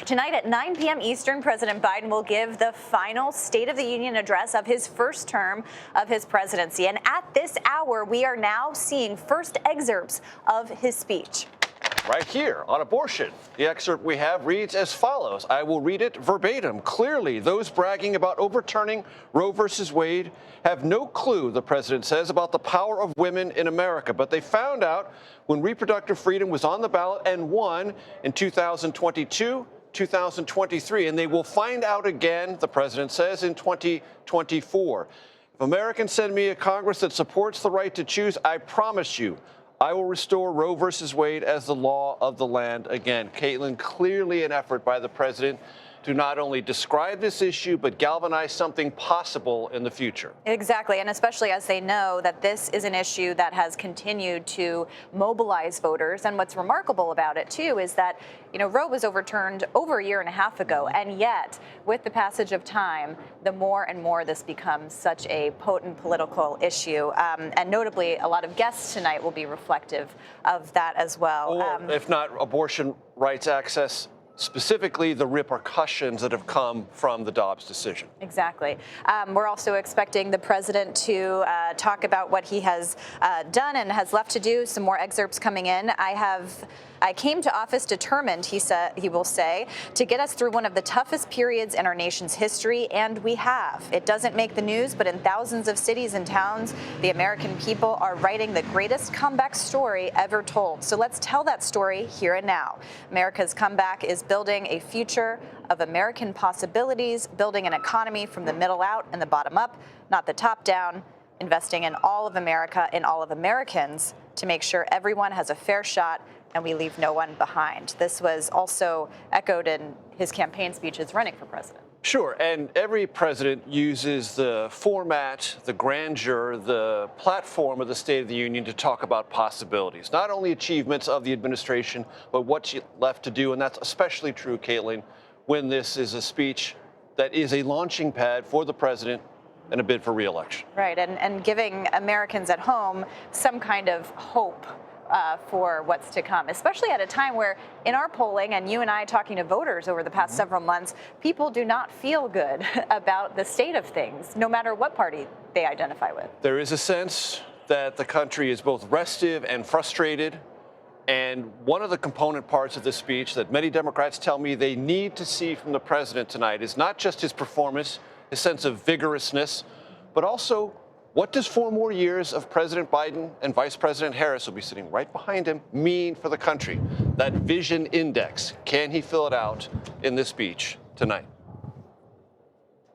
Tonight at 9 p.m. Eastern, President Biden will give the final State of the Union address of his first term of his presidency. And at this hour, we are now seeing first excerpts of his speech. Right here on abortion. The excerpt we have reads as follows. I will read it verbatim. Clearly, those bragging about overturning Roe versus Wade have no clue, the president says, about the power of women in America. But they found out when reproductive freedom was on the ballot and won in 2022, 2023. And they will find out again, the president says, in 2024. If Americans send me a Congress that supports the right to choose, I promise you, I will restore Roe versus Wade as the law of the land again. Caitlin, clearly an effort by the president to not only describe this issue, but galvanize something possible in the future. Exactly, and especially as they know that this is an issue that has continued to mobilize voters. And what's remarkable about it, too, is that, Roe was overturned over a year and a half ago. And yet, with the passage of time, the more and more this becomes such a potent political issue. And notably, a lot of guests tonight will be reflective of that as well. Or, if not abortion rights access, specifically the repercussions that have come from the Dobbs decision. Exactly. We're also expecting the president to talk about what he has done and has left to do. Some more excerpts coming in. I came to office determined, he will say, to get us through one of the toughest periods in our nation's history, and we have. It doesn't make the news, but in thousands of cities and towns, the American people are writing the greatest comeback story ever told. So let's tell that story here and now. America's comeback is building a future of American possibilities, building an economy from the middle out and the bottom up, not the top down, investing in all of America, in all of Americans, to make sure everyone has a fair shot and we leave no one behind. This was also echoed in his campaign speeches running for president. Sure, and every president uses the format, the grandeur, the platform of the State of the Union to talk about possibilities, not only achievements of the administration, but what's left to do. And that's especially true, Caitlin, when this is a speech that is a launching pad for the president and a bid for re-election. Right, and giving Americans at home some kind of hope for what's to come, especially at a time where in our polling and you and I talking to voters over the past several months, people do not feel good about the state of things, no matter what party they identify with. There is a sense that the country is both restive and frustrated. And one of the component parts of this speech that many Democrats tell me they need to see from the president tonight is not just his performance, his sense of vigorousness, but also what does 4 more years of President Biden and Vice President Harris, will be sitting right behind him, mean for the country? That vision index, can he fill it out in this speech tonight?